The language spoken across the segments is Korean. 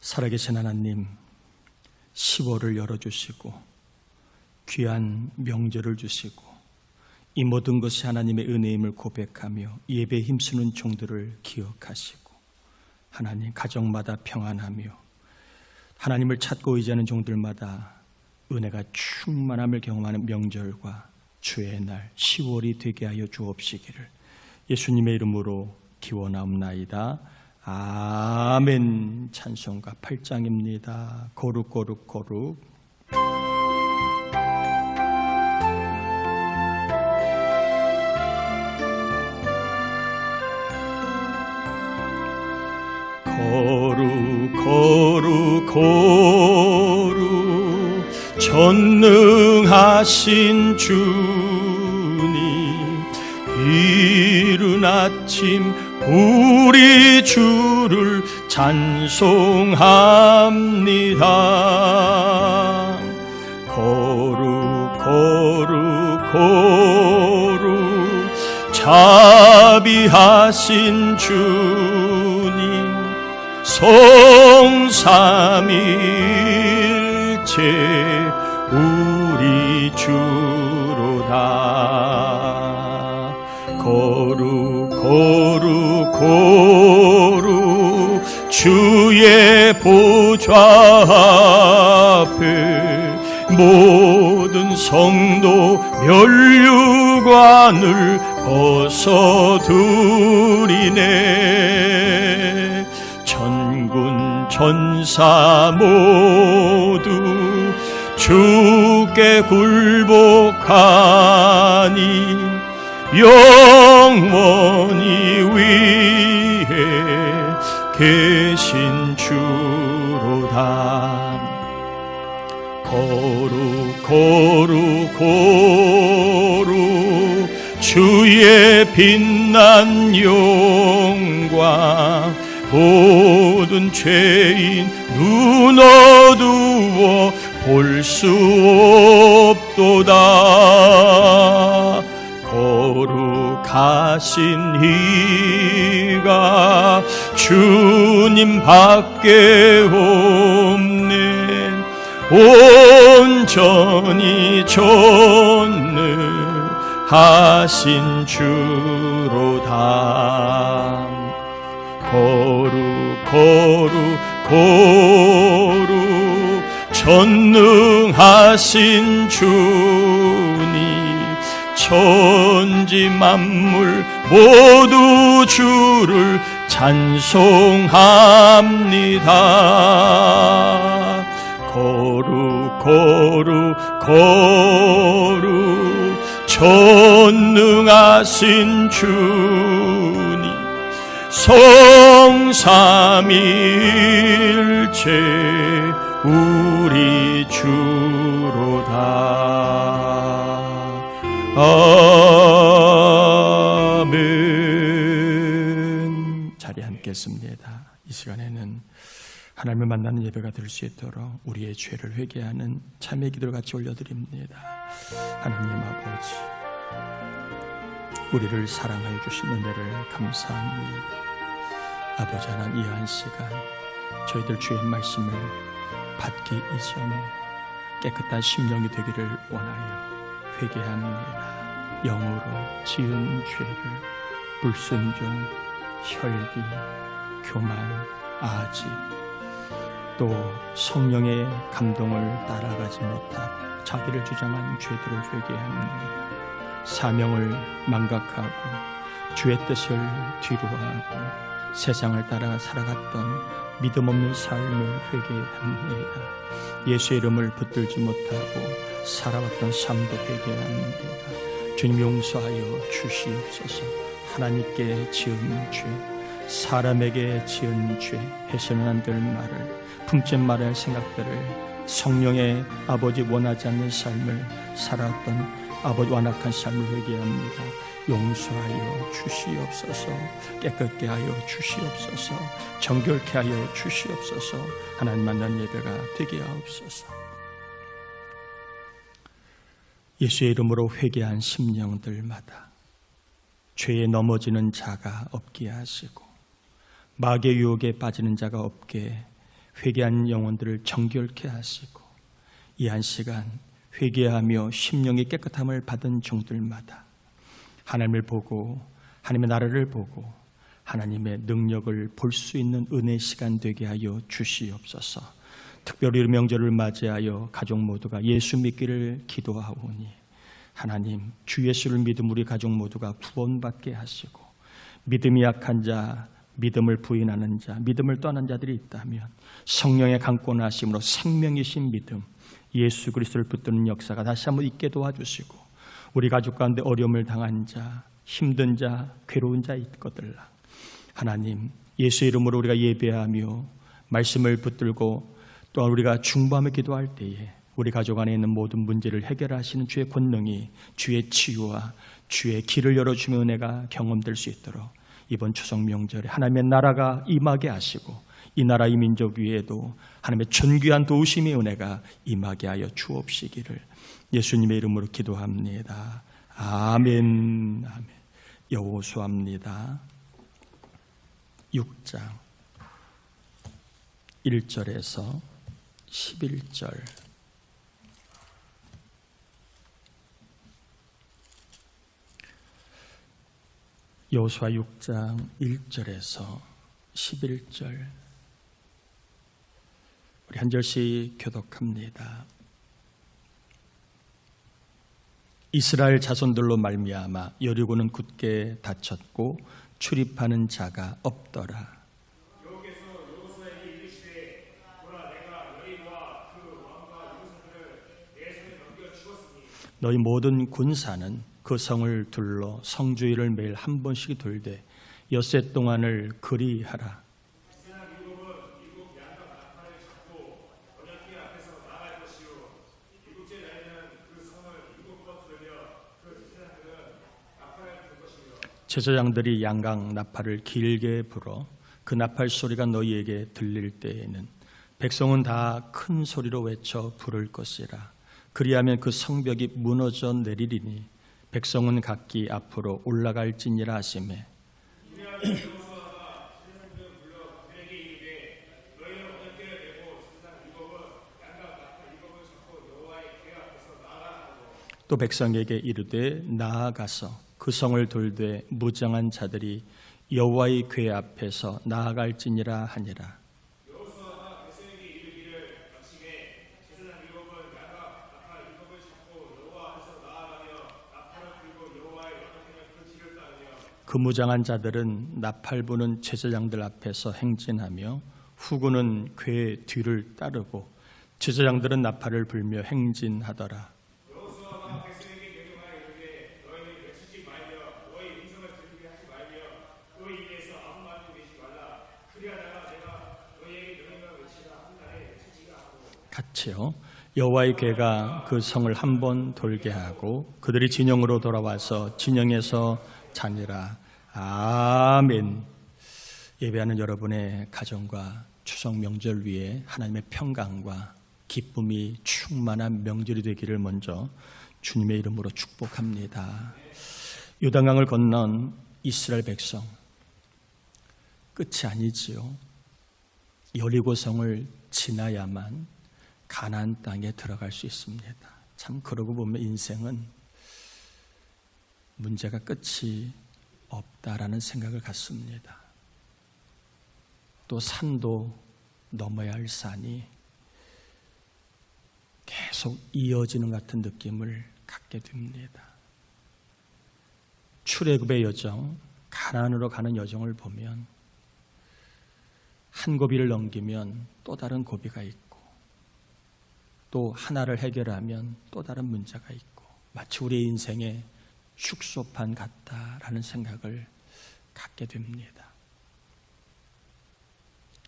살아계신 하나님, 10월을 열어주시고 귀한 명절을 주시고 이 모든 것이 하나님의 은혜임을 고백하며 예배에 힘쓰는 종들을 기억하시고 하나님 가정마다 평안하며 하나님을 찾고 의지하는 종들마다 은혜가 충만함을 경험하는 명절과 주의 날 10월이 되게 하여 주옵시기를 예수님의 이름으로 기원하옵나이다. 아멘. 찬송가 8장입니다. 거룩 거룩 거룩. 거룩 거룩 거룩 전능하신 주님, 이른 아침 우리 주를 찬송합니다. 거룩 거룩 거룩 자비하신 주님, 성삼일체 우리 주로다. 거룩 거룩 거룩 주의 보좌 앞에 모든 성도 면류관을 벗어두리네. 천군 천사 모두 주께 굴복하니 영원히 위에 계신 주로다. 거룩 거룩 거룩 주의 빛난 영광, 모든 죄인 눈 어두워 볼 수 없도다. 거룩하신 이가 주님밖에 없네. 온전히 전능하신 주로다. 거룩 거룩 거룩 전능하신 주님, 천지 만물 모두 주를 찬송합니다. 거룩 거룩 거룩 전능하신 주님, 성삼일체 우리 주로다. 아멘. 자리에 앉겠습니다. 이 시간에는 하나님을 만나는 예배가 될 수 있도록 우리의 죄를 회개하는 참회 기도를 같이 올려드립니다. 하나님 아버지, 우리를 사랑하여 주신 은혜를 감사합니다. 아버지 하나님, 이 한 시간 저희들 주의 말씀을 받기 이전에 깨끗한 심령이 되기를 원하여 회개합니다. 영으로 지은 죄를 불순종, 혈기, 교만, 아지, 또 성령의 감동을 따라가지 못하고 자기를 주장한 죄들을 회개합니다. 사명을 망각하고 주의 뜻을 뒤로하고 세상을 따라 살아갔던 믿음 없는 삶을 회개합니다. 예수의 이름을 붙들지 못하고 살아왔던 삶도 회개합니다. 주님 용서하여 주시옵소서. 하나님께 지은 죄, 사람에게 지은 죄, 해서는 안 될 말을, 품지 말아야 할 생각들을, 성령의 아버지 원하지 않는 삶을 살아왔던 아버지 완악한 삶을 회개합니다. 용서하여 주시옵소서. 깨끗게 하여 주시옵소서. 정결케 하여 주시옵소서. 하나님 만난 예배가 되게 하옵소서. 예수의 이름으로 회개한 심령들마다 죄에 넘어지는 자가 없게 하시고 마귀의 유혹에 빠지는 자가 없게 회개한 영혼들을 정결케 하시고 이 한 시간 회개하며 심령이 깨끗함을 받은 종들마다 하나님을 보고 하나님의 나라를 보고 하나님의 능력을 볼 수 있는 은혜 시간 되게 하여 주시옵소서. 특별히 명절을 맞이하여 가족 모두가 예수 믿기를 기도하오니 하나님 주 예수를 믿음 우리 가족 모두가 구원받게 하시고 믿음이 약한 자, 믿음을 부인하는 자, 믿음을 떠난 자들이 있다면 성령의 강권하심으로 생명이신 믿음 예수 그리스도를 붙드는 역사가 다시 한번 있게 도와주시고 우리 가족 가운데 어려움을 당한 자, 힘든 자, 괴로운 자 있거들라 하나님 예수 이름으로 우리가 예배하며 말씀을 붙들고 또한 우리가 중보하며 기도할 때에 우리 가족 안에 있는 모든 문제를 해결하시는 주의 권능이 주의 치유와 주의 길을 열어주며 은혜가 경험될 수 있도록 이번 추석 명절에 하나님의 나라가 임하게 하시고 이 나라 이 민족 위에도 하나님의 존귀한 도우심의 은혜가 임하게 하여 주옵시기를 예수님의 이름으로 기도합니다. 아멘. 아멘. 여호수아입니다. 6장 1절에서 11절. 여호수아 6장 1절에서 11절. 우리 한 절씩 교독합니다. 이스라엘 자손들로 말미암아 여리고는 굳게 닫혔고 출입하는 자가 없더라. 여호께서 여호수아에게 이르시되 보라 내가 너희와 그 왕과 유사들을 내 손에 넘겨 주었으니 너희 모든 군사는 그 성을 둘러 성주의를 매일 한 번씩 돌되 엿새 동안을 그리하라. 이스라엘 일곱은 일곱 양과 나팔을 잡고 번역기 앞에서 나갈 것이요 일곱째 날에는 그 성을 일곱 번 돌려 그 제사장들은 나팔을 불 것이며 제사장들이 양각 나팔을 길게 불어 그 나팔 소리가 너희에게 들릴 때에는 백성은 다 큰 소리로 외쳐 부를 것이라. 그리하면 그 성벽이 무너져 내리리니 백성은 각기 앞으로 올라갈지니라 하시매 여호수아가 제사장들을 불러 그에게 이르되 너희는 번역기를 내고 제사장 일곱은 양과 나팔 일곱을 잡고 여호와의 궤 앞에서 나아가라 하고 또 백성에게 이르되 나아가서 그 성을 돌되 무장한 자들이 여호와의 궤 앞에서 나아갈지니라 하니라. 여호수아가 백성에게 이르기를 마침에 제사장 일곱은 양과 나팔 일곱을 잡고 여호와 앞에서 나아가며 나팔을 불고 여호와의 왕께는 그 뒤를 따르며 그 무장한 자들은 나팔 부는 제사장들 앞에서 행진하며 후군은 궤 뒤를 따르고 제사장들은 나팔을 불며 행진하더라. 여호수아가 백성에게 명령하여 이르되 너희는 외치지 말며 너희 음성을 들리게 하지 말며 너희 입에서 아무 말도 내지 말라. 그리하다가 내가 너희에게 명령을 외치라 한 날에 외치지가 하고 같이요. 여호와의 궤가 그 성을 한 번 돌게 하고 그들이 진영으로 돌아와서 진영에서 자니라. 아멘. 예배하는 여러분의 가정과 추석 명절 위에 하나님의 평강과 기쁨이 충만한 명절이 되기를 먼저 주님의 이름으로 축복합니다. 요단강을 건넌 이스라엘 백성, 끝이 아니지요. 여리고성을 지나야만 가나안 땅에 들어갈 수 있습니다. 참 그러고 보면 인생은 문제가 끝이 없다라는 생각을 갖습니다. 또 산도 넘어야 할 산이 계속 이어지는 같은 느낌을 갖게 됩니다. 출애굽의 여정, 가나안으로 가는 여정을 보면 한 고비를 넘기면 또 다른 고비가 있고 또 하나를 해결하면 또 다른 문제가 있고 마치 우리의 인생의 축소판 같다라는 생각을 갖게 됩니다.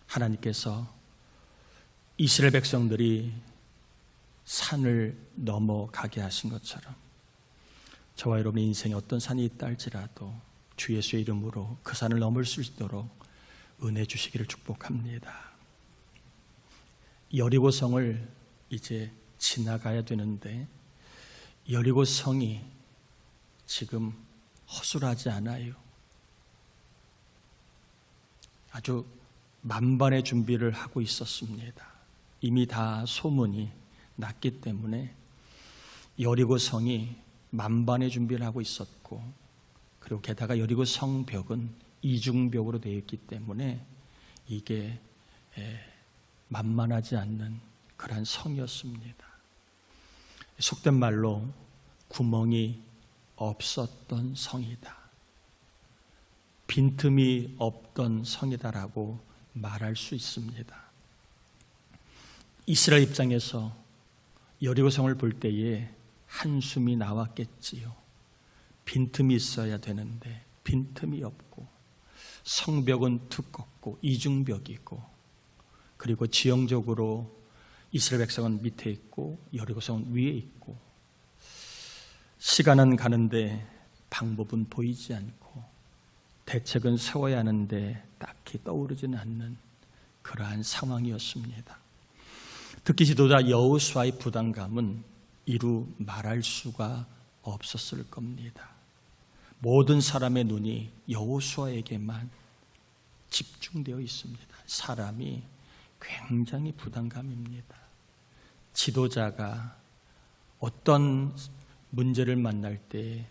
하나님께서 이스라엘 백성들이 산을 넘어가게 하신 것처럼 저와 여러분의 인생에 어떤 산이 있다 할지라도 주 예수의 이름으로 그 산을 넘을 수 있도록 은혜 주시기를 축복합니다. 여리고성을 이제 지나가야 되는데 여리고성이 지금 허술하지 않아요. 아주 만반의 준비를 하고 있었습니다. 이미 다 소문이 났기 때문에 여리고 성이 만반의 준비를 하고 있었고, 그리고 게다가 여리고 성벽은 이중벽으로 되어 있기 때문에 이게 만만하지 않는 그러한 성이었습니다. 속된 말로 구멍이 없었던 성이다, 빈틈이 없던 성이다라고 말할 수 있습니다. 이스라엘 입장에서 여리고성을 볼 때에 한숨이 나왔겠지요. 빈틈이 있어야 되는데 빈틈이 없고, 성벽은 두껍고 이중벽이고, 그리고 지형적으로 이스라엘 백성은 밑에 있고 여리고성은 위에 있고, 시간은 가는데 방법은 보이지 않고, 대책은 세워야 하는데 딱히 떠오르지는 않는 그러한 상황이었습니다. 특히 지도자 여호수아의 부담감은 이루 말할 수가 없었을 겁니다. 모든 사람의 눈이 여호수아에게만 집중되어 있습니다. 사람이 굉장히 부담감입니다. 지도자가 어떤 문제를 만날 때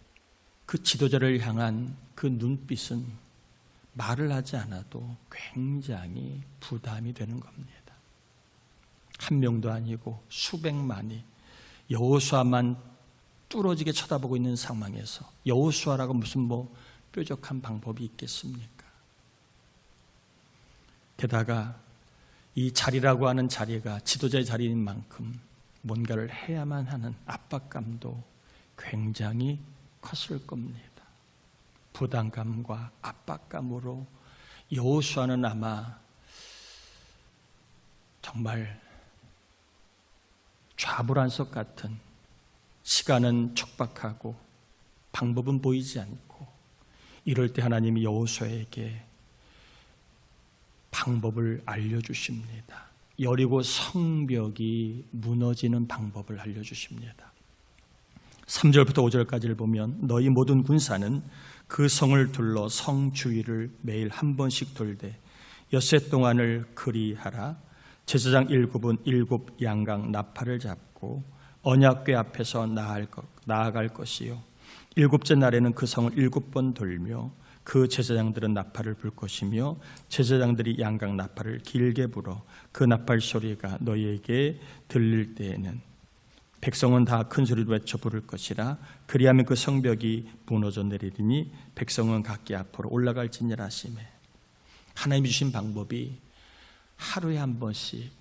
그 지도자를 향한 그 눈빛은 말을 하지 않아도 굉장히 부담이 되는 겁니다. 한 명도 아니고 수백만이 여호수아만 뚫어지게 쳐다보고 있는 상황에서 여호수아라고 무슨 뾰족한 방법이 있겠습니까? 게다가 이 자리라고 하는 자리가 지도자의 자리인 만큼 뭔가를 해야만 하는 압박감도 굉장히 컸을 겁니다. 부담감과 압박감으로 여호수아는 아마 정말 좌불안석 같은, 시간은 촉박하고 방법은 보이지 않고, 이럴 때 하나님이 여호수아에게 방법을 알려주십니다. 여리고 성벽이 무너지는 방법을 알려주십니다. 3절부터 5절까지를 보면, 너희 모든 군사는 그 성을 둘러 성 주위를 매일 한 번씩 돌되 엿새 동안을 그리하라. 제사장 7은 7 양각 나팔을 잡고 언약궤 앞에서 나아갈 것이요, 7째 날에는 그 성을 7번 돌며 그 제사장들은 나팔을 불 것이며, 제사장들이 양각 나팔을 길게 불어 그 나팔 소리가 너희에게 들릴 때에는 백성은 다 큰 소리로 외쳐 부를 것이라. 그리하면 그 성벽이 무너져 내리리니 백성은 각기 앞으로 올라갈지니라 하시매. 하나님이 주신 방법이 하루에 한 번씩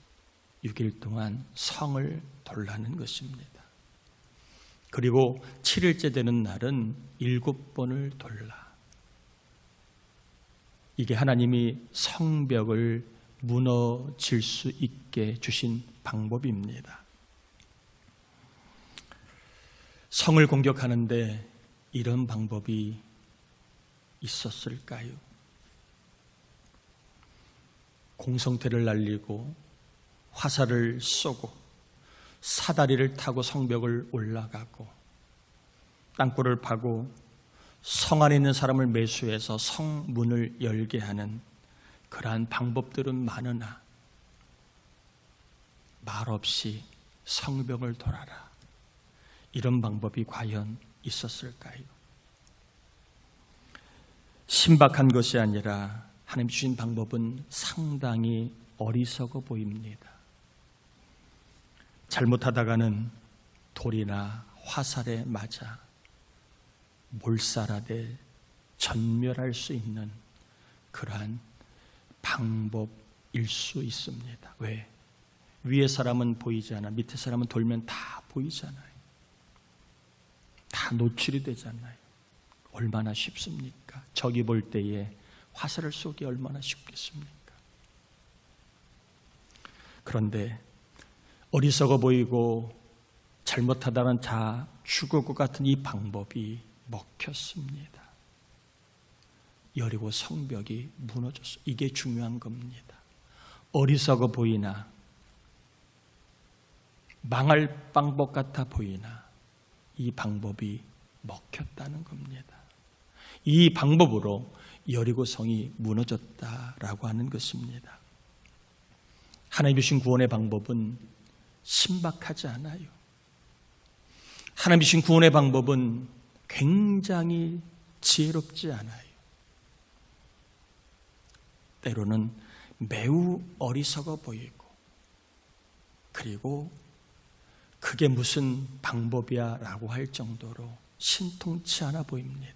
6일 동안 성을 돌라는 것입니다. 그리고 7일째 되는 날은 7번을 돌라. 이게 하나님이 성벽을 무너질 수 있게 주신 방법입니다. 성을 공격하는데 이런 방법이 있었을까요? 공성태를 날리고 화살을 쏘고 사다리를 타고 성벽을 올라가고 땅굴을 파고 성 안에 있는 사람을 매수해서 성문을 열게 하는 그러한 방법들은 많으나 말없이 성벽을 돌아라, 이런 방법이 과연 있었을까요? 신박한 것이 아니라 하나님 주신 방법은 상당히 어리석어 보입니다. 잘못하다가는 돌이나 화살에 맞아 몰살하되 전멸할 수 있는 그러한 방법일 수 있습니다. 왜? 위에 사람은 보이지 않아, 밑에 사람은 돌면 다 보이잖아요. 다 노출이 되잖아요. 얼마나 쉽습니까? 적이 볼 때에 화살을 쏘기 얼마나 쉽겠습니까? 그런데 어리석어 보이고 잘못하다간 다 죽을 것 같은 이 방법이 먹혔습니다. 여리고 성벽이 무너졌어요. 이게 중요한 겁니다. 어리석어 보이나 망할 방법 같아 보이나 이 방법이 먹혔다는 겁니다. 이 방법으로 여리고 성이 무너졌다라고 하는 것입니다. 하나님 주신 구원의 방법은 신박하지 않아요. 하나님 주신 구원의 방법은 굉장히 지혜롭지 않아요. 때로는 매우 어리석어 보이고, 그리고 그게 무슨 방법이야 라고 할 정도로 신통치 않아 보입니다.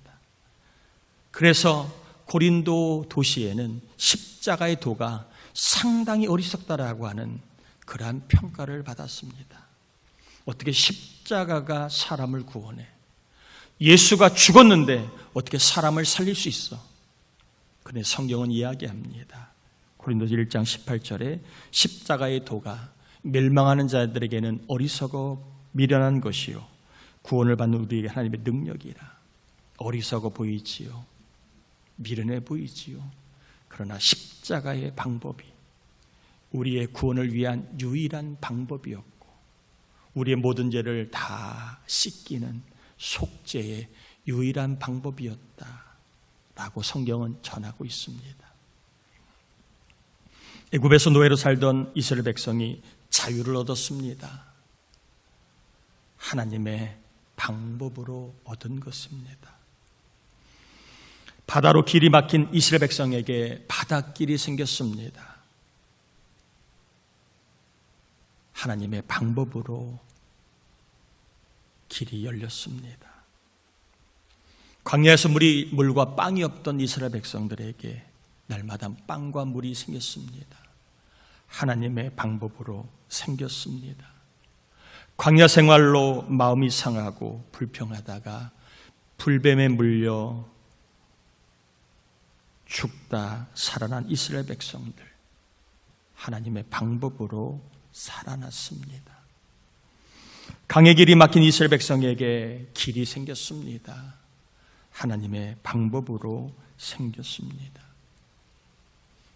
그래서 고린도 도시에는 십자가의 도가 상당히 어리석다라고 하는 그러한 평가를 받았습니다. 어떻게 십자가가 사람을 구원해? 예수가 죽었는데 어떻게 사람을 살릴 수 있어? 그런데 성경은 이야기합니다. 고린도서 1장 18절에 십자가의 도가 멸망하는 자들에게는 어리석어 미련한 것이요 구원을 받는 우리에게 하나님의 능력이라. 어리석어 보이지요. 미련해 보이지요. 그러나 십자가의 방법이 우리의 구원을 위한 유일한 방법이었고, 우리의 모든 죄를 다 씻기는 속죄의 유일한 방법이었다라고 성경은 전하고 있습니다. 애굽에서 노예로 살던 이스라엘 백성이 자유를 얻었습니다. 하나님의 방법으로 얻은 것입니다. 바다로 길이 막힌 이스라엘 백성에게 바닷길이 생겼습니다. 하나님의 방법으로 길이 열렸습니다. 광야에서 물과 빵이 없던 이스라엘 백성들에게 날마다 빵과 물이 생겼습니다. 하나님의 방법으로 생겼습니다. 광야 생활로 마음이 상하고 불평하다가 불뱀에 물려 죽다 살아난 이스라엘 백성들, 하나님의 방법으로 살아났습니다. 강의 길이 막힌 이스라엘 백성에게 길이 생겼습니다. 하나님의 방법으로 생겼습니다.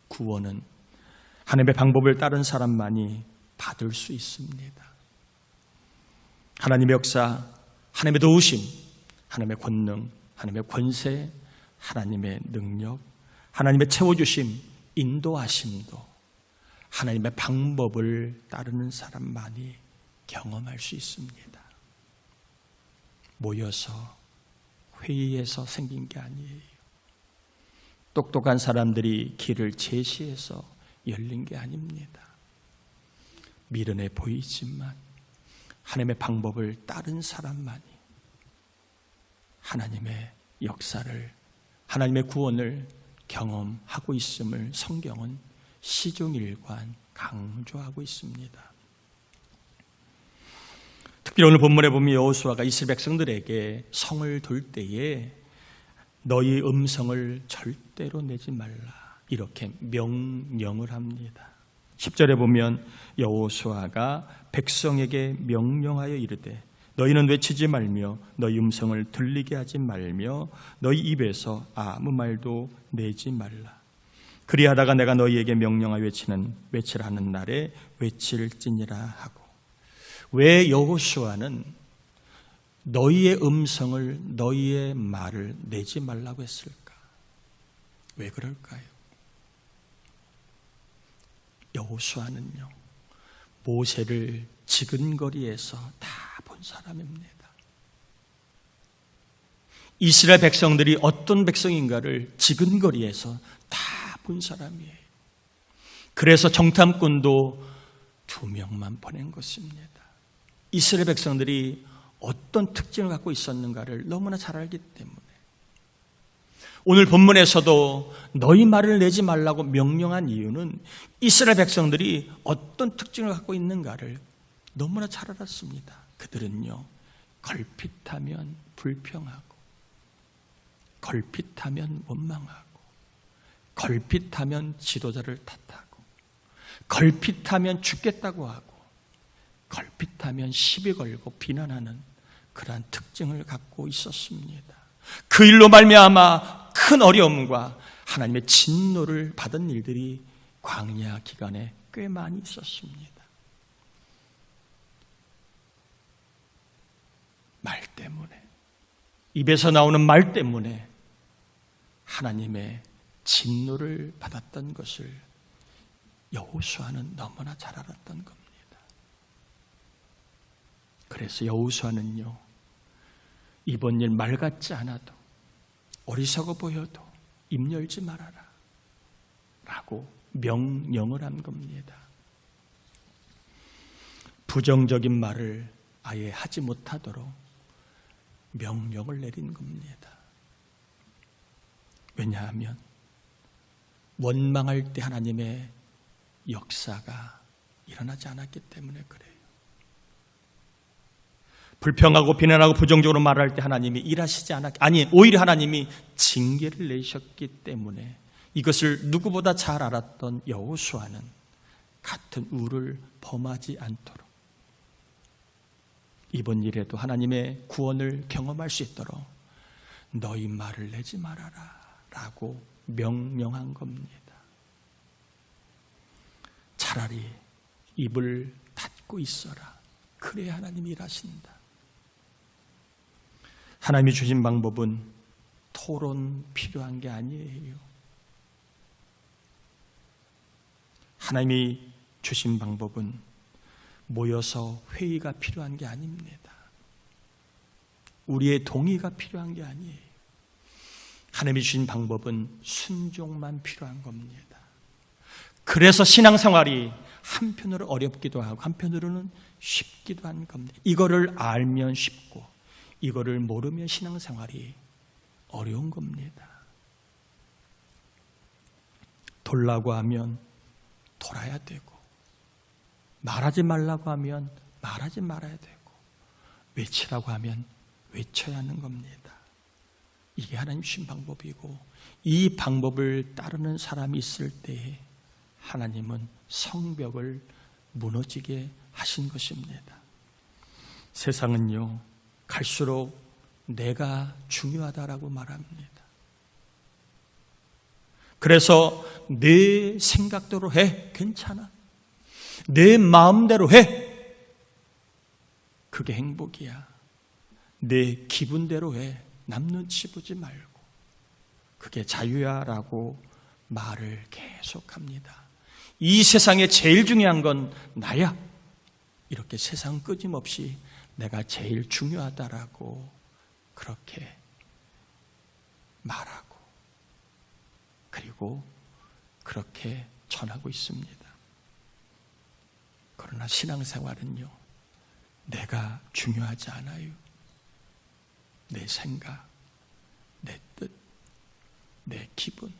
구원은 하나님의 방법을 따른 사람만이 받을 수 있습니다. 하나님의 역사, 하나님의 도우심, 하나님의 권능, 하나님의 권세, 하나님의 능력, 하나님의 채워주심, 인도하심도 하나님의 방법을 따르는 사람만이 경험할 수 있습니다. 모여서 회의해서 생긴 게 아니에요. 똑똑한 사람들이 길을 제시해서 열린 게 아닙니다. 미련해 보이지만 하나님의 방법을 따른 사람만이 하나님의 역사를, 하나님의 구원을 경험하고 있음을 성경은 시종일관 강조하고 있습니다. 특별히 오늘 본문에 보면 여호수아가 이스라엘 백성들에게 성을 돌 때에 너희 음성을 절대로 내지 말라 이렇게 명령을 합니다. 10절에 보면 여호수아가 백성에게 명령하여 이르되 너희는 외치지 말며 너희 음성을 들리게 하지 말며 너희 입에서 아무 말도 내지 말라. 그리하다가 내가 너희에게 명령하여 외치라 하는 날에 외칠지니라 하고. 왜 여호수아는 너희의 음성을, 너희의 말을 내지 말라고 했을까? 왜 그럴까요? 여호수아는요, 모세를 지근거리에서 다 본 사람입니다. 이스라엘 백성들이 어떤 백성인가를 지근거리에서 다 본 사람이에요. 그래서 정탐꾼도 2명만 보낸 것입니다. 이스라엘 백성들이 어떤 특징을 갖고 있었는가를 너무나 잘 알기 때문에. 오늘 본문에서도 너희 말을 내지 말라고 명령한 이유는 이스라엘 백성들이 어떤 특징을 갖고 있는가를 너무나 잘 알았습니다. 그들은요, 걸핏하면 불평하고, 걸핏하면 원망하고, 걸핏하면 지도자를 탓하고, 걸핏하면 죽겠다고 하고, 걸핏하면 시비 걸고 비난하는 그러한 특징을 갖고 있었습니다. 그 일로 말미암아 큰 어려움과 하나님의 진노를 받은 일들이 광야 기간에 꽤 많이 있었습니다. 말 때문에, 입에서 나오는 말 때문에 하나님의 진노를 받았던 것을 여호수아는 너무나 잘 알았던 겁니다. 그래서 여호수아는요, 이번 일 말 같지 않아도 어리석어 보여도 입 열지 말아라 라고 명령을 한 겁니다. 부정적인 말을 아예 하지 못하도록 명령을 내린 겁니다. 왜냐하면 원망할 때 하나님의 역사가 일어나지 않았기 때문에 그래요. 불평하고 비난하고 부정적으로 말할 때 하나님이 일하시지 않았기, 아니 오히려 하나님이 징계를 내셨기 때문에 이것을 누구보다 잘 알았던 여호수아는 같은 우를 범하지 않도록 이번 일에도 하나님의 구원을 경험할 수 있도록 너희 말을 내지 말아라 라고 명령한 겁니다. 차라리 입을 닫고 있어라. 그래야 하나님이 일하신다. 하나님이 주신 방법은 토론 필요한 게 아니에요. 하나님이 주신 방법은 모여서 회의가 필요한 게 아닙니다. 우리의 동의가 필요한 게 아니에요. 하나님이 주신 방법은 순종만 필요한 겁니다. 그래서 신앙생활이 한편으로 어렵기도 하고 한편으로는 쉽기도 한 겁니다. 이거를 알면 쉽고 이거를 모르면 신앙생활이 어려운 겁니다. 돌라고 하면 돌아야 되고 말하지 말라고 하면 말하지 말아야 되고 외치라고 하면 외쳐야 하는 겁니다. 이게 하나님 주신 방법이고 이 방법을 따르는 사람이 있을 때에 하나님은 성벽을 무너지게 하신 것입니다. 세상은요, 갈수록 내가 중요하다라고 말합니다. 그래서 내 생각대로 해, 괜찮아. 내 마음대로 해, 그게 행복이야. 내 기분대로 해, 남 눈치 보지 말고 그게 자유야 라고 말을 계속합니다. 이 세상에 제일 중요한 건 나야. 이렇게 세상 끊임없이 내가 제일 중요하다라고 그렇게 말하고 그리고 그렇게 전하고 있습니다. 그러나 신앙생활은요, 내가 중요하지 않아요. 내 생각, 내 뜻, 내 기분,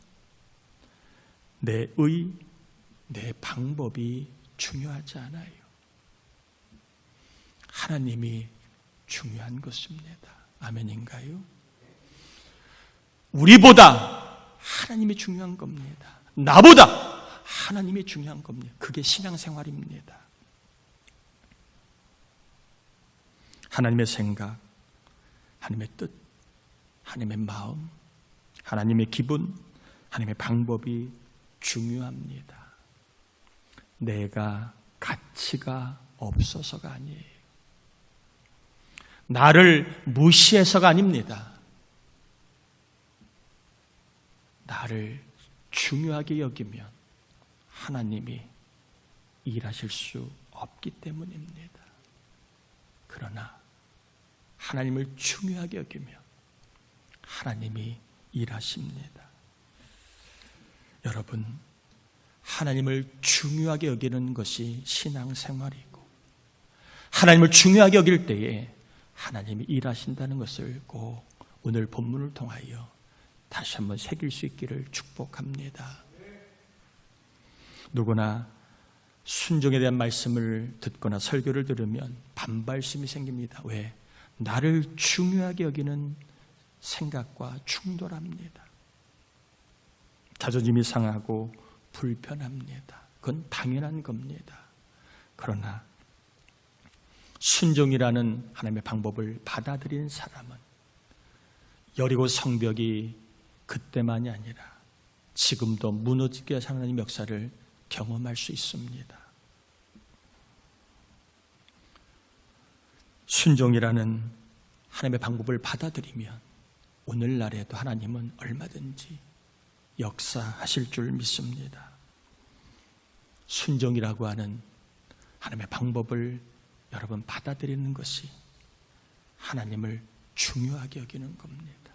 내 의, 내 방법이 중요하지 않아요. 하나님이 중요한 것입니다. 아멘인가요? 우리보다 하나님이 중요한 겁니다. 나보다 하나님이 중요한 겁니다. 그게 신앙생활입니다. 하나님의 생각, 하나님의 뜻, 하나님의 마음, 하나님의 기분, 하나님의 방법이 중요합니다. 내가 가치가 없어서가 아니에요. 나를 무시해서가 아닙니다. 나를 중요하게 여기면 하나님이 일하실 수 없기 때문입니다. 그러나 하나님을 중요하게 여기면 하나님이 일하십니다. 여러분, 하나님을 중요하게 여기는 것이 신앙생활이고 하나님을 중요하게 여길 때에 하나님이 일하신다는 것을 꼭 오늘 본문을 통하여 다시 한번 새길 수 있기를 축복합니다. 누구나 순종에 대한 말씀을 듣거나 설교를 들으면 반발심이 생깁니다. 왜? 나를 중요하게 여기는 생각과 충돌합니다. 자존심이 상하고 불편합니다. 그건 당연한 겁니다. 그러나 순종이라는 하나님의 방법을 받아들인 사람은 여리고 성벽이 그때만이 아니라 지금도 무너지게 하신 하나님의 역사를 경험할 수 있습니다. 순종이라는 하나님의 방법을 받아들이면 오늘날에도 하나님은 얼마든지 역사하실 줄 믿습니다. 순종이라고 하는 하나님의 방법을 여러분 받아들이는 것이 하나님을 중요하게 여기는 겁니다.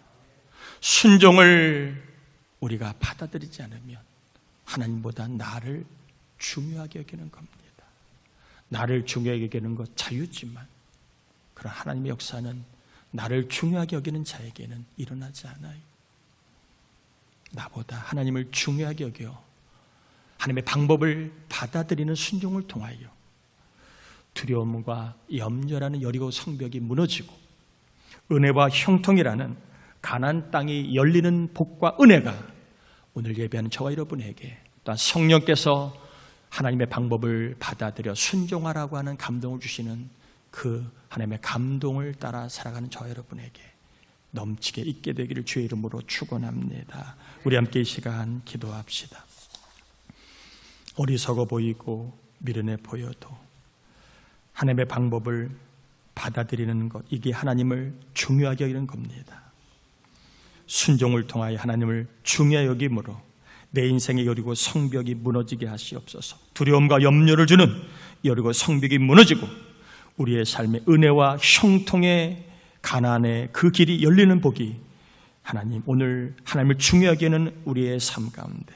순종을 우리가 받아들이지 않으면 하나님보다 나를 중요하게 여기는 겁니다. 나를 중요하게 여기는 것 자유지만 그런 하나님의 역사는 나를 중요하게 여기는 자에게는 일어나지 않아요. 나보다 하나님을 중요하게 여겨 하나님의 방법을 받아들이는 순종을 통하여 두려움과 염려라는 여리고 성벽이 무너지고 은혜와 형통이라는 가나안 땅이 열리는 복과 은혜가 오늘 예배하는 저와 여러분에게 또한 성령께서 하나님의 방법을 받아들여 순종하라고 하는 감동을 주시는 그 하나님의 감동을 따라 살아가는 저와 여러분에게 넘치게 있게 되기를 주의 이름으로 축원합니다. 우리 함께 이 시간 기도합시다. 어리석어 보이고 미련해 보여도 하나님의 방법을 받아들이는 것, 이게 하나님을 중요하게 여기는 겁니다. 순종을 통하여 하나님을 중요하게 여김으로 내 인생의 여리고 성벽이 무너지게 하시옵소서. 두려움과 염려를 주는 여리고 성벽이 무너지고 우리의 삶의 은혜와 형통의 가나안의 그 길이 열리는 복이 하나님 오늘 하나님을 중요하게 여기는 우리의 삶 가운데,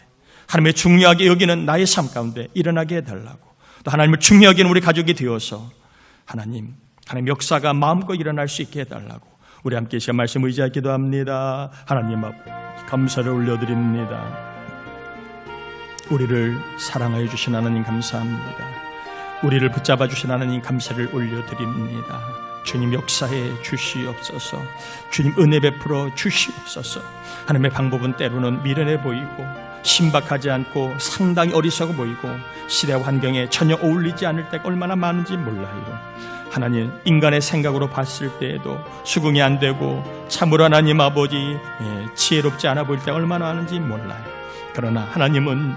하나님을 중요하게 여기는 나의 삶 가운데 일어나게 해달라고, 또 하나님을 중요하게 여기는 우리 가족이 되어서 하나님 역사가 마음껏 일어날 수 있게 해달라고 우리 함께 이 시간 말씀 의지하여 기도합니다. 하나님 앞에 감사를 올려드립니다. 우리를 사랑하여 주신 하나님 감사합니다. 우리를 붙잡아 주신 하나님 감사를 올려드립니다. 주님 역사해 주시옵소서. 주님 은혜 베풀어 주시옵소서. 하나님의 방법은 때로는 미련해 보이고 신박하지 않고 상당히 어리석어 보이고 시대 환경에 전혀 어울리지 않을 때가 얼마나 많은지 몰라요. 하나님 인간의 생각으로 봤을 때에도 수긍이 안 되고 참으로 하나님 아버지 지혜롭지 않아 보일 때가 얼마나 많은지 몰라요. 그러나 하나님은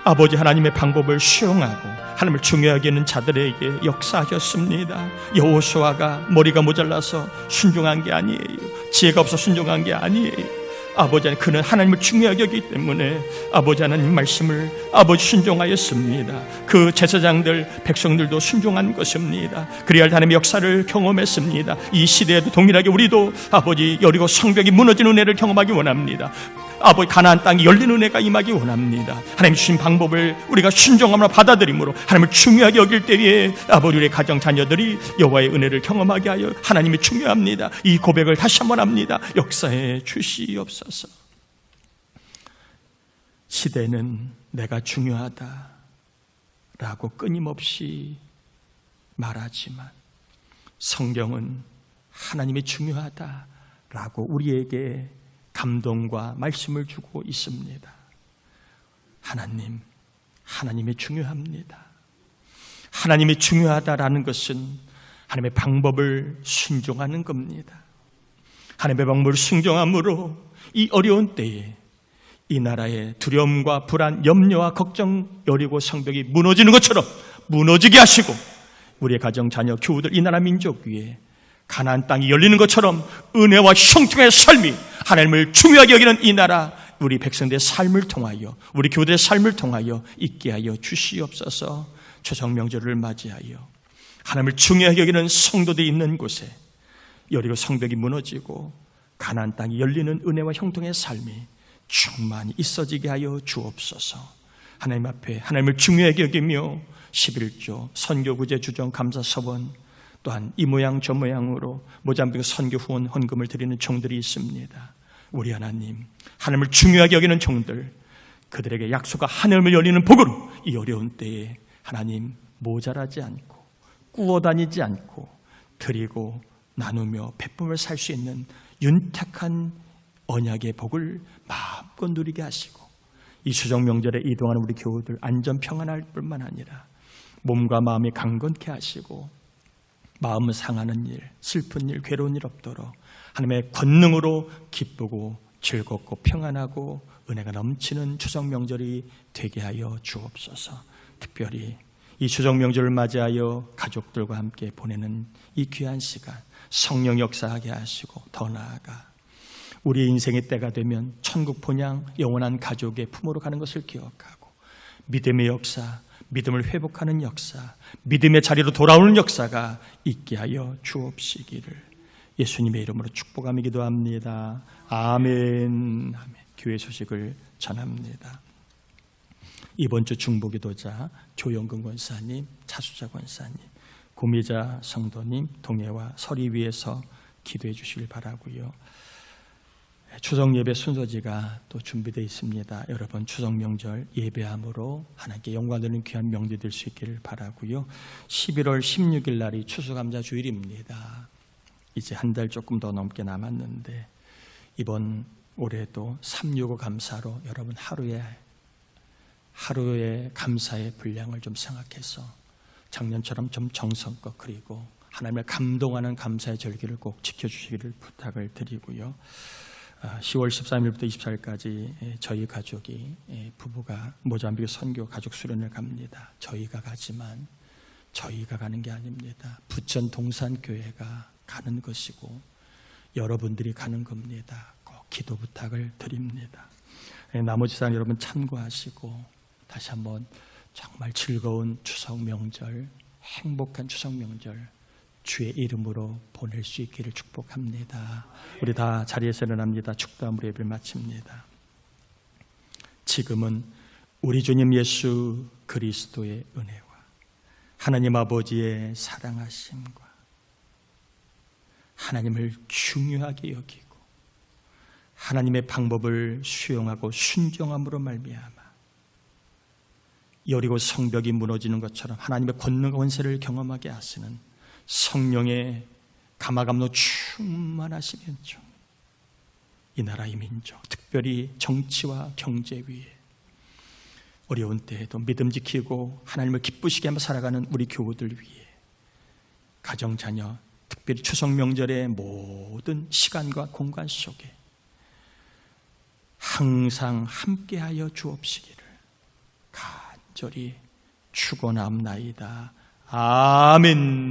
아버지 하나님의 방법을 수용하고 하나님을 중요하게 여기는 자들에게 역사하셨습니다. 여호수아가 머리가 모자라서 순종한 게 아니에요. 지혜가 없어 순종한 게 아니에요. 아버지 하나님, 그는 하나님을 중요하게 여기기 때문에 아버지 하나님 말씀을 아버지 순종하였습니다. 그 제사장들 백성들도 순종한 것입니다. 그래야 할 하나님의 역사를 경험했습니다. 이 시대에도 동일하게 우리도 아버지 여리고 성벽이 무너지는 은혜를 경험하기 원합니다. 아버지 가나안 땅이 열리는 은혜가 임하기 원합니다. 하나님 주신 방법을 우리가 순종함으로 받아들임으로 하나님을 중요하게 여길 때에 아버지 우리의 가정 자녀들이 여호와의 은혜를 경험하게 하여 하나님이 중요합니다. 이 고백을 다시 한번 합니다. 역사해 주시옵소서. 시대는 내가 중요하다라고 끊임없이 말하지만 성경은 하나님이 중요하다라고 우리에게 감동과 말씀을 주고 있습니다. 하나님이 중요합니다. 하나님이 중요하다라는 것은 하나님의 방법을 순종하는 겁니다. 하나님의 방법을 순종함으로 이 어려운 때에 이 나라의 두려움과 불안, 염려와 걱정, 여리고 성벽이 무너지는 것처럼 무너지게 하시고 우리의 가정, 자녀, 교우들, 이 나라 민족 위에 가나안 땅이 열리는 것처럼 은혜와 형통의 삶이 하나님을 중요하게 여기는 이 나라 우리 백성들의 삶을 통하여 우리 교우들의 삶을 통하여 있게 하여 주시옵소서. 추석 명절을 맞이하여 하나님을 중요하게 여기는 성도들이 있는 곳에 여리고 성벽이 무너지고 가나안 땅이 열리는 은혜와 형통의 삶이 충만히 있어지게 하여 주옵소서. 하나님 앞에 하나님을 중요하게 여기며 11조 선교구제 주정 감사 서원 또한 이 모양 저 모양으로 모잠비크 선교 후원 헌금을 드리는 종들이 있습니다. 우리 하나님을 중요하게 여기는 종들, 그들에게 약속과 하늘을 열리는 복으로 이 어려운 때에 하나님 모자라지 않고 꾸어다니지 않고 드리고 나누며 베품을 살 수 있는 윤택한 언약의 복을 마음껏 누리게 하시고 이 추석 명절에 이동하는 우리 교우들 안전 평안할 뿐만 아니라 몸과 마음이 강건케 하시고 마음을 상하는 일, 슬픈 일, 괴로운 일 없도록 하나님의 권능으로 기쁘고 즐겁고 평안하고 은혜가 넘치는 추석 명절이 되게 하여 주옵소서. 특별히 이 추석 명절을 맞이하여 가족들과 함께 보내는 이 귀한 시간 성령 역사하게 하시고 더 나아가 우리의 인생의 때가 되면 천국 본향 영원한 가족의 품으로 가는 것을 기억하고 믿음의 역사, 믿음을 회복하는 역사, 믿음의 자리로 돌아오는 역사가 있게 하여 주옵시기를 예수님의 이름으로 축복하며 기도합니다. 아멘. 아멘. 교회 소식을 전합니다. 이번 주 중보기도자 조영근 권사님, 차수자 권사님, 고미자 성도님 동해와 서리 위에서 기도해 주시길 바라고요. 추석 예배 순서지가 또 준비되어 있습니다. 여러분 추석 명절 예배함으로 하나님께 영광 되는 귀한 명절 될 수 있기를 바라고요. 11월 16일 날이 추수감사 주일입니다. 이제 한 달 조금 더 넘게 남았는데 이번 올해도 365 감사로 여러분 하루의 감사의 분량을 좀 생각해서 작년처럼 좀 정성껏 그리고 하나님을 감동하는 감사의 절기를 꼭 지켜주시기를 부탁을 드리고요. 10월 13일부터 24일까지 저희 가족이 부부가 모잠비크 선교 가족 수련을 갑니다. 저희가 가지만 저희가 가는 게 아닙니다. 부천 동산교회가 가는 것이고 여러분들이 가는 겁니다. 꼭 기도 부탁을 드립니다. 나머지 사람 여러분 참고하시고 다시 한번 정말 즐거운 추석 명절, 행복한 추석 명절 주의 이름으로 보낼 수 있기를 축복합니다. 우리 다 자리에서 일어납니다. 축도함으로 예배를 마칩니다. 지금은 우리 주님 예수 그리스도의 은혜와 하나님 아버지의 사랑하심과 하나님을 중요하게 여기고 하나님의 방법을 수용하고 순종함으로 말미암아 여리고 성벽이 무너지는 것처럼 하나님의 권능 권세를 경험하게 하시는 성령의 감화감로 충만하시면서 이 나라의 민족, 특별히 정치와 경제 위에 어려운 때에도 믿음 지키고 하나님을 기쁘시게 하며 살아가는 우리 교우들 위해 가정, 자녀, 특별히 추석 명절의 모든 시간과 공간 속에 항상 함께하여 주옵시기를 간절히 축원합나이다. 아멘.